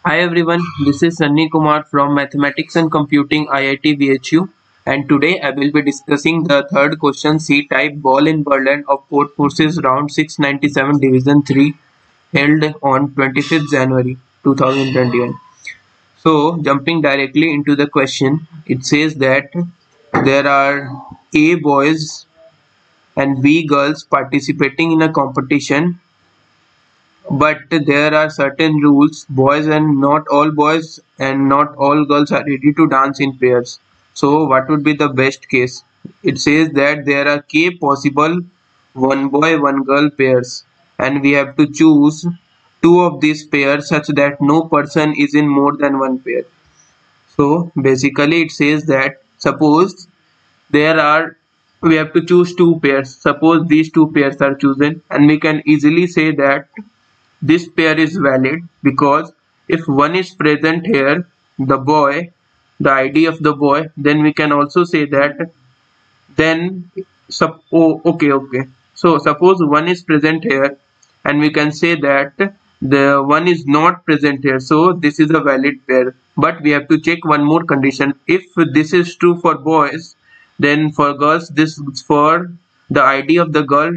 Hi everyone, this is Sunny Kumar from Mathematics and Computing IIT BHU, and today I will be discussing the third question C-type ball in Berlin of Port Forces round 697 Division 3 held on 25th January 2021. So jumping directly into the question, it says that there are A boys and B girls participating in a competition, but there are certain rules. Boys and not all boys and not all girls are ready to dance in pairs. So what would be the best case? It says that there are k possible one boy one girl pairs, and we have to choose two of these pairs such that no person is in more than one pair. So basically it says that suppose there are we have to choose two pairs. Suppose these two pairs are chosen, and we can easily say that this pair is valid because if one is present here, the boy, the ID of the boy, then we can also say that then okay. So suppose one is present here, and we can say that the one is not present here. So this is a valid pair. But we have to check one more condition. If this is true for boys, then for girls this is for the ID of the girl,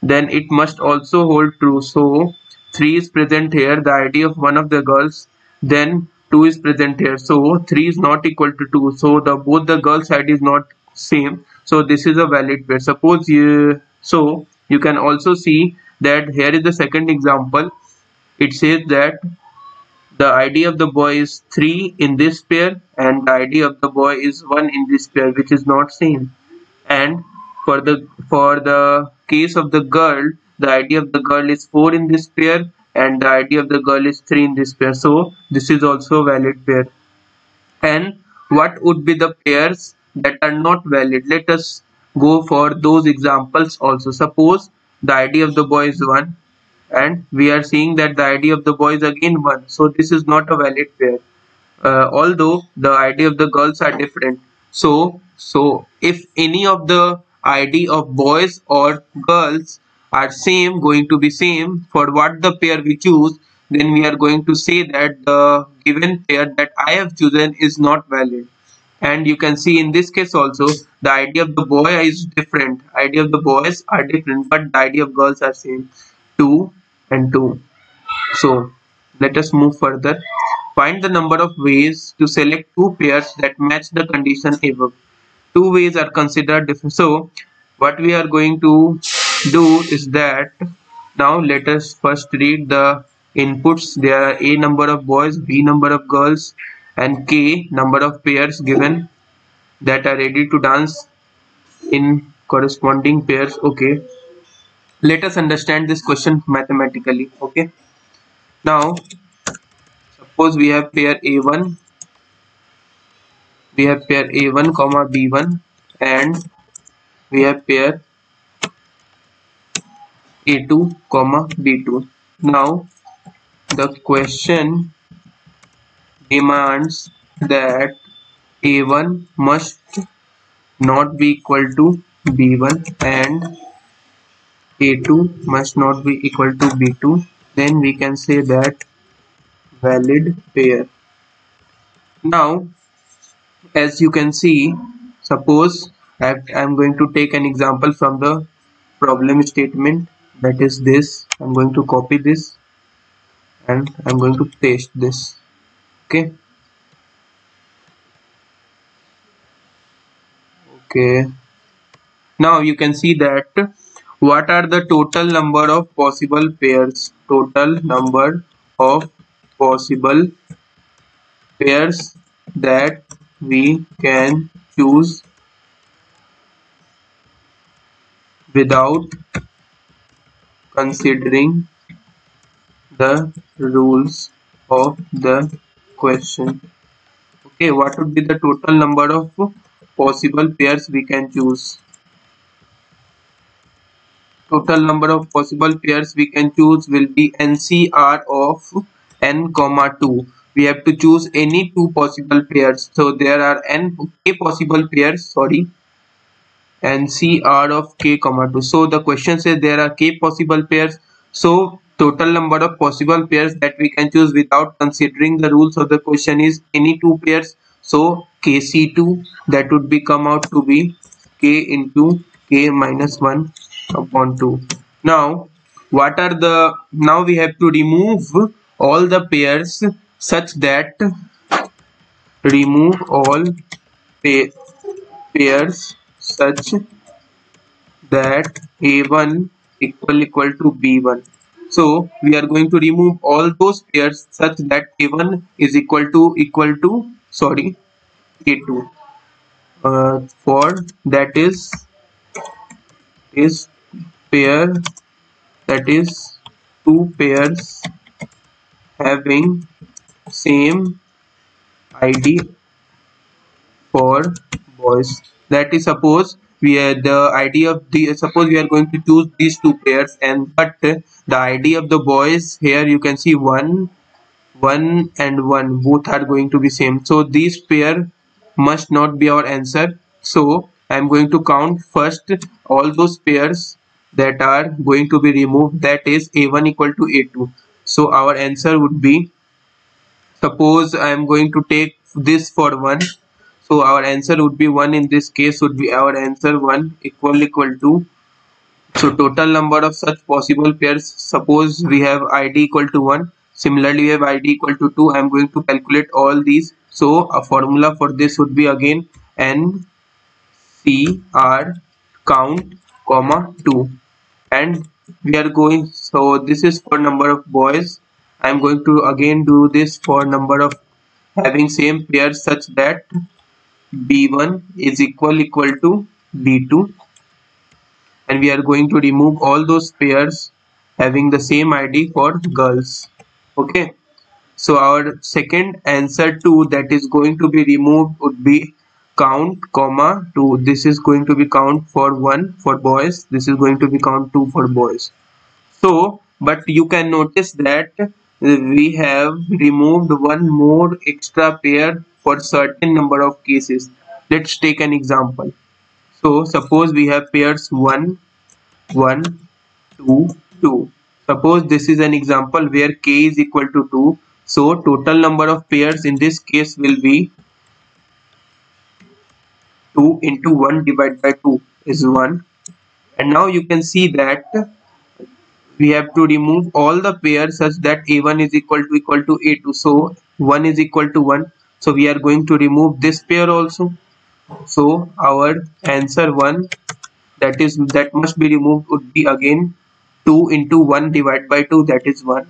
then it must also hold true. So 3 is present here, the ID of one of the girls, then 2 is present here. So 3 is not equal to 2. So the both the girls' ID is not same. So this is a valid pair. Suppose you can also see that here is the second example. It says that the ID of the boy is 3 in this pair and the ID of the boy is 1 in this pair, which is not same. And for the case of the girl, the ID of the girl is 4 in this pair and the ID of the girl is 3 in this pair. So this is also a valid pair. And what would be the pairs that are not valid? Let us go for those examples also. Suppose the ID of the boy is 1 and we are seeing that the ID of the boy is again 1. So this is not a valid pair. Although the ID of the girls are different. So if any of the ID of boys or girls are same, going to be same for what the pair we choose, then we are going to say that the given pair that I have chosen is not valid. And you can see in this case also the ID of the boy is different. ID of the boys are different, but the ID of girls are same, 2 and 2. So let us move further. Find the number of ways to select two pairs that match the condition above. Two ways are considered different. So what we are going to do is that now let us first read the inputs. There are a number of boys, b number of girls, and k number of pairs given that are ready to dance in corresponding pairs. Okay, let us understand this question mathematically. Okay, now suppose we have pair a1, we have pair a1 comma b1, and we have pair a2 comma b2. Now the question demands that a1 must not be equal to b1 and a2 must not be equal to b2. Then we can say that valid pair. Now as you can see, suppose I'm going to take an example from the problem statement, that is this. I'm going to copy this and I'm going to paste this. Okay, now you can see that what are the total number of possible pairs. Total number of possible pairs that we can choose without considering the rules of the question. Okay, what would be the total number of possible pairs we can choose? Total number of possible pairs we can choose will be NCR of n comma 2. We have to choose any two possible pairs. So there are k possible pairs, sorry, NCR of k comma 2. So the question says there are k possible pairs. So total number of possible pairs that we can choose without considering the rules of the question is any two pairs. So KC2, that would be come out to be K into K minus 1 upon 2. Now what are the, now we have to remove all the pairs such that, remove all pairs such that A1 equal to B1. So we are going to remove all those pairs such that A1 is equal to sorry, A2. For that is pair, that is two pairs having same ID for boys. That is, suppose we are the ID of the, suppose we are going to choose these two pairs, and but the ID of the boys here you can see 1 and 1 both are going to be same, so this pair must not be our answer. So I am going to count first all those pairs that are going to be removed, that is A1 equal to A2. So our answer would be, suppose I am going to take this for 1, so our answer would be 1. In this case would be our answer 1 equal to, so total number of such possible pairs, suppose we have ID equal to 1, similarly we have ID equal to 2. I am going to calculate all these. So a formula for this would be again NCR count comma 2, and we are going, so this is for number of boys. I am going to again do this for number of having same pairs such that B1 is equal to B2, and we are going to remove all those pairs having the same ID for girls. Okay, so our second answer 2 that is going to be removed would be count comma 2. This is going to be count for 1 for boys, this is going to be count 2 for boys. So but you can notice that we have removed one more extra pair for certain number of cases. Let's take an example. So suppose we have pairs 1 1 2 2. Suppose this is an example where k is equal to 2, so total number of pairs in this case will be 2 into 1 divided by 2 is 1. And now you can see that we have to remove all the pairs such that A1 is equal to A2. So 1 is equal to 1. So we are going to remove this pair also. So our answer 1 that must be removed would be again 2 into 1 divided by 2, that is 1.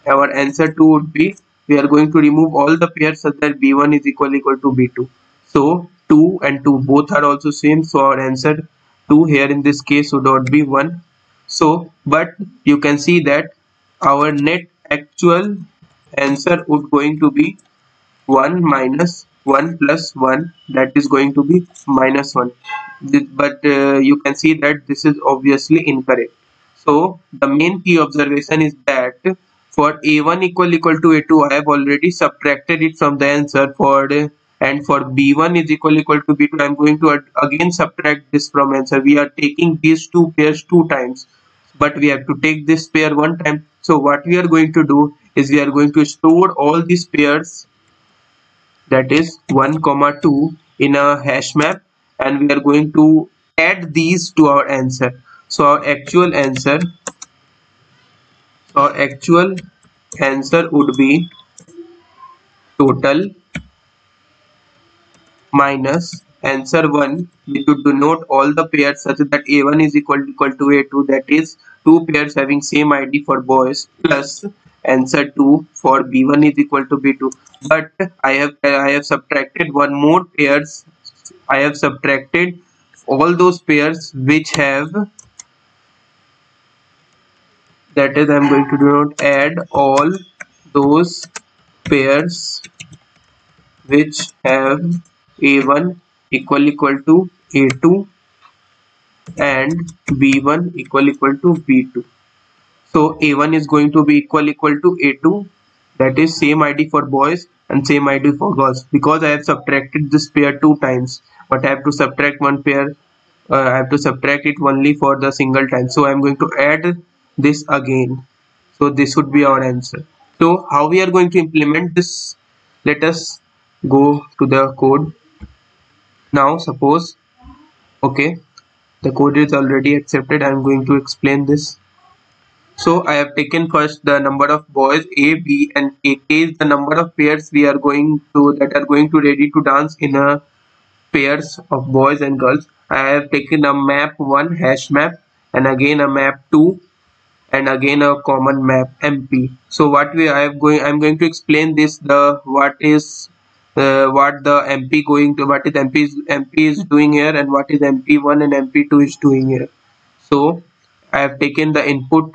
Our answer 2 would be, we are going to remove all the pairs such that B1 is equal to B2. So 2 and 2 both are also same, so our answer 2 here in this case would not be 1. So but you can see that our net actual answer would going to be 1 minus 1 plus 1, that is going to be minus 1. But you can see that this is obviously incorrect. So the main key observation is that for A1 equal to A2 I have already subtracted it from the answer, for and for B1 is equal to B2 I am going to again subtract this from answer. We are taking these two pairs 2 times, but we have to take this pair 1 time. So what we are going to do is we are going to store all these pairs, that is 1 comma 2 in a hash map, and we are going to add these to our answer. So our actual answer would be total minus answer 1, which would denote all the pairs such that A1 is equal to A2, that is 2 pairs having same ID for boys, plus answer 2 for B1 is equal to B2. But I have subtracted one more pairs. I have subtracted all those pairs which have, that is I am going to denote add all those pairs which have A1 equal to A2 and B1 equal to B2. So A1 is going to be equal to A2, that is same ID for boys and same ID for girls, because I have subtracted this pair 2 times, but I have to subtract one pair, I have to subtract it only for the single time. So I am going to add this again. So this would be our answer. So how we are going to implement this? Let us go to the code. Now suppose, okay, the code is already accepted. I am going to explain this. So I have taken first the number of boys A, B and A. K is the number of pairs we are going to that are going to ready to dance in a pairs of boys and girls. I have taken a map 1 hash map and again a map 2 and again a common map MP. So what I'm going to explain this, the what the MP going to, what is MP is doing here and what is MP1 and MP2 is doing here. So I have taken the input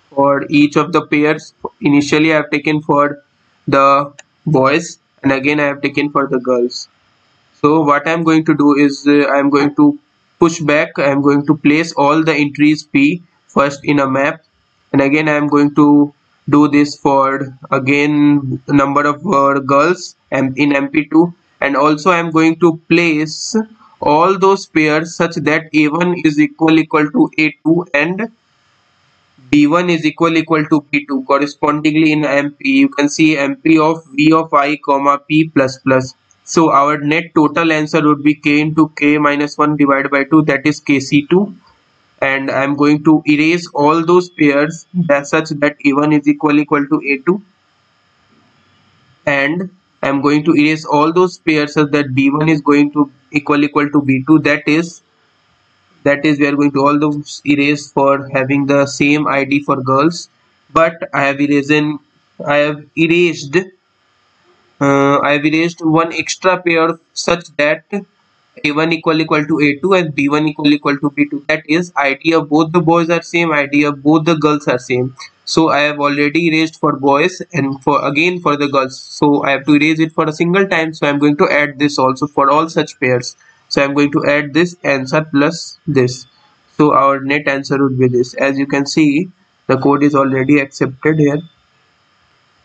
for each of the pairs. Initially I have taken for the boys and again I have taken for the girls. So what I'm going to do is I'm going to push back. I'm going to place all the entries P first in a map, and again I'm going to do this for again number of girls and in MP2, and also I'm going to place all those pairs such that A1 is equal to A2 and B1 is equal to B2. Correspondingly in MP you can see MP of V of I comma P plus plus. So our net total answer would be K into K minus 1 divided by 2, that is KC2, and I'm going to erase all those pairs that such that A1 is equal to A2, and I'm going to erase all those pairs such that B1 is going to equal to B2, that is we are going to all those erase for having the same ID for girls, but I have erased one extra pair such that A1 equal to A2 and B1 equal to B2. That is ID of both the boys are same, ID of both the girls are same. So I have already erased for boys and for again for the girls. So I have to erase it for a single time. So I am going to add this also for all such pairs. So I am going to add this answer plus this. So our net answer would be this. As you can see, the code is already accepted here.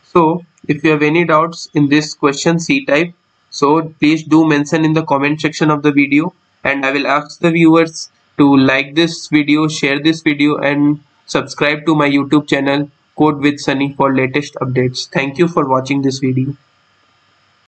So if you have any doubts in this question C type, so please do mention in the comment section of the video, and I will ask the viewers to like this video, share this video and subscribe to my YouTube channel Code with Sunny for latest updates. Thank you for watching this video.